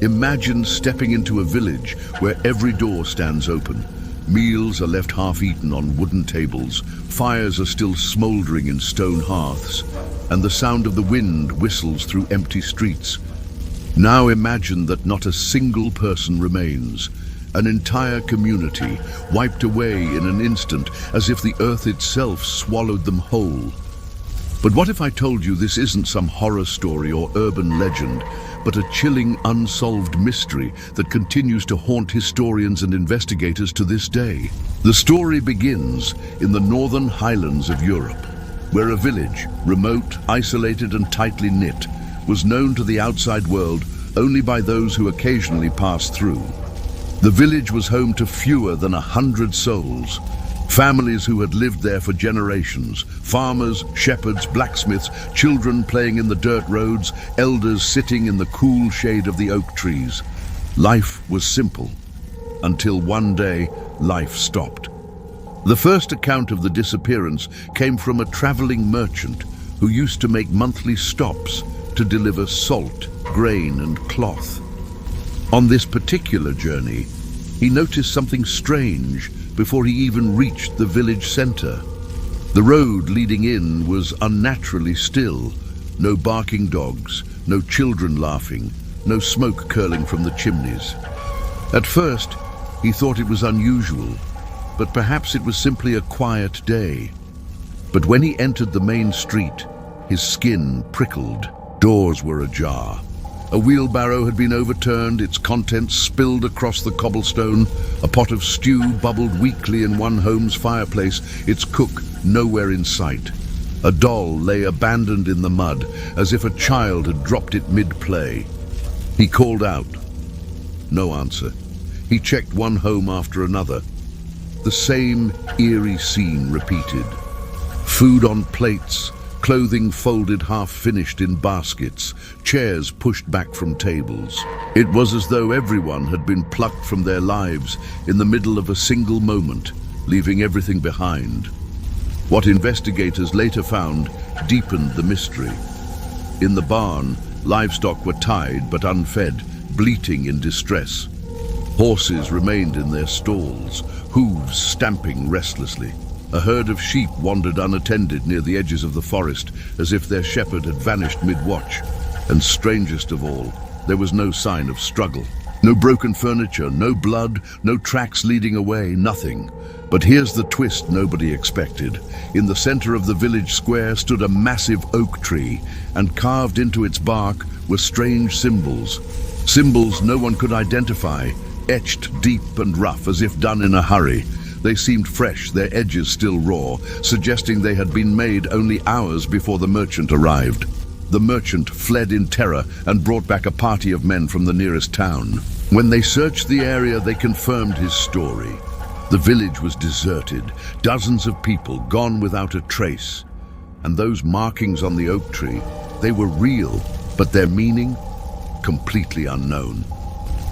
Imagine stepping into a village where every door stands open. Meals are left half-eaten on wooden tables, fires are still smoldering in stone hearths, and the sound of the wind whistles through empty streets. Now imagine that not a single person remains. An entire community wiped away in an instant, as if the earth itself swallowed them whole. But what if I told you this isn't some horror story or urban legend, but a chilling, unsolved mystery that continues to haunt historians and investigators to this day? The story begins in the northern highlands of Europe, where a village, remote, isolated and tightly knit, was known to the outside world only by those who occasionally passed through. The village was home to fewer than 100 souls, families who had lived there for generations, farmers, shepherds, blacksmiths, children playing in the dirt roads, elders sitting in the cool shade of the oak trees. Life was simple, until one day life stopped. The first account of the disappearance came from a traveling merchant who used to make monthly stops to deliver salt, grain and cloth. On this particular journey, he noticed something strange before he even reached the village center. The road leading in was unnaturally still. No barking dogs, no children laughing, no smoke curling from the chimneys. At first, he thought it was unusual, but perhaps it was simply a quiet day. But when he entered the main street, his skin prickled. Doors were ajar. A wheelbarrow had been overturned, its contents spilled across the cobblestone. A pot of stew bubbled weakly in one home's fireplace, its cook nowhere in sight. A doll lay abandoned in the mud, as if a child had dropped it mid-play. He called out. No answer. He checked one home after another. The same eerie scene repeated. Food on plates, clothing folded half-finished in baskets, chairs pushed back from tables. It was as though everyone had been plucked from their lives in the middle of a single moment, leaving everything behind. What investigators later found deepened the mystery. In the barn, livestock were tied but unfed, bleating in distress. Horses remained in their stalls, hooves stamping restlessly. A herd of sheep wandered unattended near the edges of the forest, as if their shepherd had vanished mid-watch. And strangest of all, there was no sign of struggle. No broken furniture, no blood, no tracks leading away, nothing. But here's the twist nobody expected. In the center of the village square stood a massive oak tree, and carved into its bark were strange symbols. Symbols no one could identify, etched deep and rough as if done in a hurry. They seemed fresh, their edges still raw, suggesting they had been made only hours before the merchant arrived. The merchant fled in terror and brought back a party of men from the nearest town. When they searched the area, they confirmed his story. The village was deserted, dozens of people gone without a trace. And those markings on the oak tree, they were real, but their meaning, completely unknown.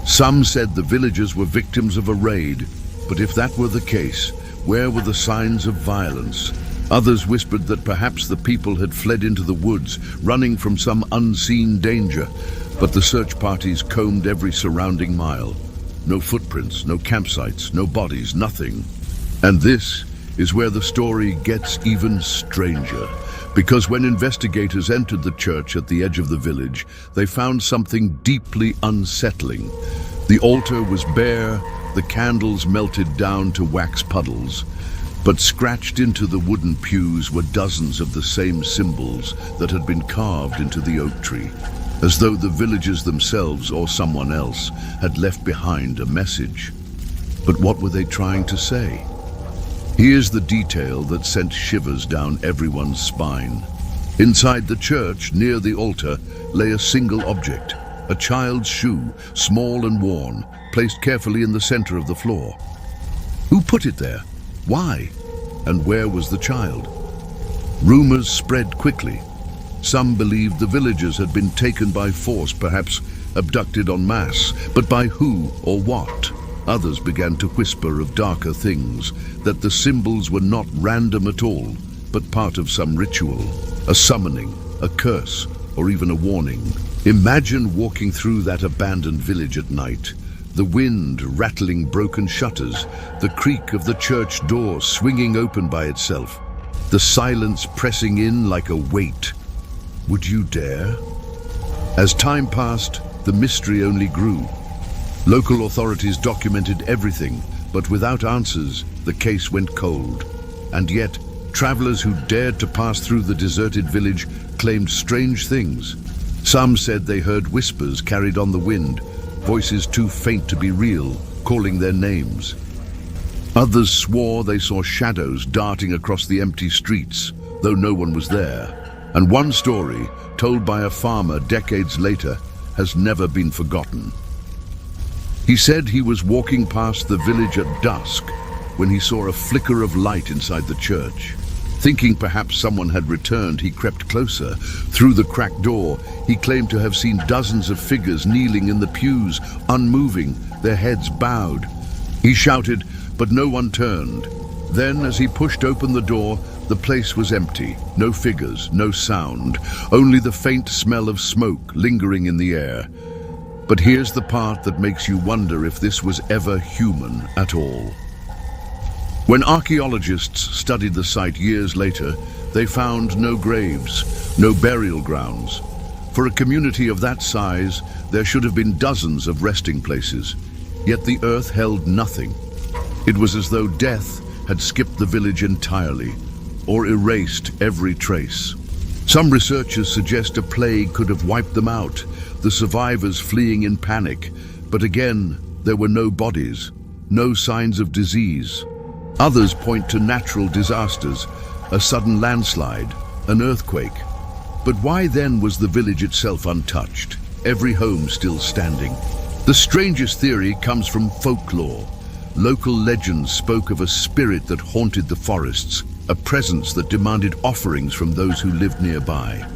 Some said the villagers were victims of a raid, but if that were the case, where were the signs of violence? Others whispered that perhaps the people had fled into the woods, running from some unseen danger. But the search parties combed every surrounding mile. No footprints, no campsites, no bodies, nothing. And this is where the story gets even stranger. Because when investigators entered the church at the edge of the village, they found something deeply unsettling. The altar was bare, the candles melted down to wax puddles, but scratched into the wooden pews were dozens of the same symbols that had been carved into the oak tree, as though the villagers themselves or someone else had left behind a message. But what were they trying to say? Here's the detail that sent shivers down everyone's spine. Inside the church, near the altar, lay a single object, a child's shoe, small and worn, placed carefully in the center of the floor. Who put it there? Why? And where was the child? Rumors spread quickly. Some believed the villagers had been taken by force, perhaps abducted en masse, but by who or what? Others began to whisper of darker things, that the symbols were not random at all, but part of some ritual, a summoning, a curse, or even a warning. Imagine walking through that abandoned village at night. The wind rattling broken shutters, the creak of the church door swinging open by itself, the silence pressing in like a weight. Would you dare? As time passed, the mystery only grew. Local authorities documented everything, but without answers, the case went cold. And yet, travelers who dared to pass through the deserted village claimed strange things. Some said they heard whispers carried on the wind, voices too faint to be real, calling their names. Others swore they saw shadows darting across the empty streets, though no one was there. And one story, told by a farmer decades later, has never been forgotten. He said he was walking past the village at dusk when he saw a flicker of light inside the church. Thinking perhaps someone had returned, he crept closer. Through the cracked door, he claimed to have seen dozens of figures kneeling in the pews, unmoving, their heads bowed. He shouted, but no one turned. Then, as he pushed open the door, the place was empty. No figures, no sound, only the faint smell of smoke lingering in the air. But here's the part that makes you wonder if this was ever human at all. When archaeologists studied the site years later, they found no graves, no burial grounds. For a community of that size, there should have been dozens of resting places. Yet the earth held nothing. It was as though death had skipped the village entirely, or erased every trace. Some researchers suggest a plague could have wiped them out, the survivors fleeing in panic. But again, there were no bodies, no signs of disease. Others point to natural disasters, a sudden landslide, an earthquake. But why then was the village itself untouched, every home still standing? The strangest theory comes from folklore. Local legends spoke of a spirit that haunted the forests, a presence that demanded offerings from those who lived nearby.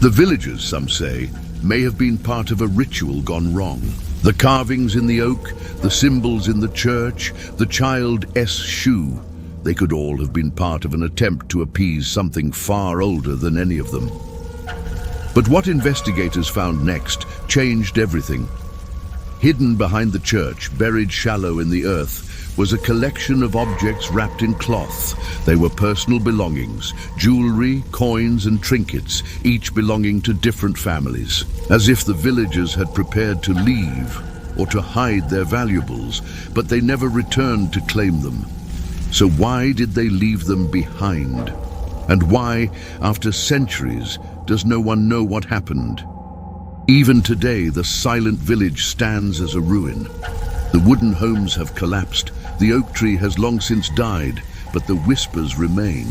The villagers, some say, may have been part of a ritual gone wrong. The carvings in the oak, the symbols in the church, the child's shoe, they could all have been part of an attempt to appease something far older than any of them. But what investigators found next changed everything. Hidden behind the church, buried shallow in the earth, was a collection of objects wrapped in cloth. They were personal belongings, jewelry, coins and trinkets, each belonging to different families. As if the villagers had prepared to leave or to hide their valuables, but they never returned to claim them. So why did they leave them behind? And why, after centuries, does no one know what happened? Even today, the silent village stands as a ruin. The wooden homes have collapsed, the oak tree has long since died, but the whispers remain.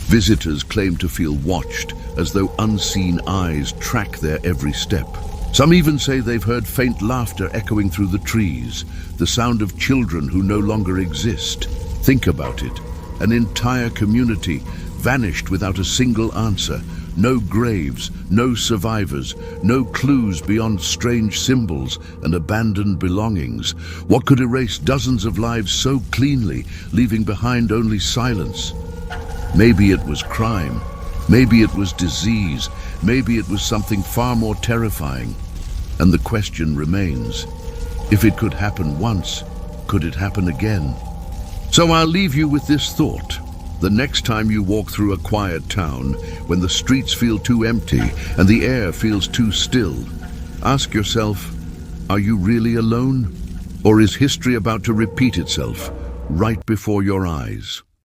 Visitors claim to feel watched, as though unseen eyes track their every step. Some even say they've heard faint laughter echoing through the trees, the sound of children who no longer exist. Think about it. An entire community vanished without a single answer. No graves, no survivors, no clues beyond strange symbols and abandoned belongings. What could erase dozens of lives so cleanly, leaving behind only silence? Maybe it was crime. Maybe it was disease. Maybe it was something far more terrifying. And the question remains, if it could happen once, could it happen again? So I'll leave you with this thought. The next time you walk through a quiet town, when the streets feel too empty and the air feels too still, ask yourself, are you really alone? Or is history about to repeat itself right before your eyes?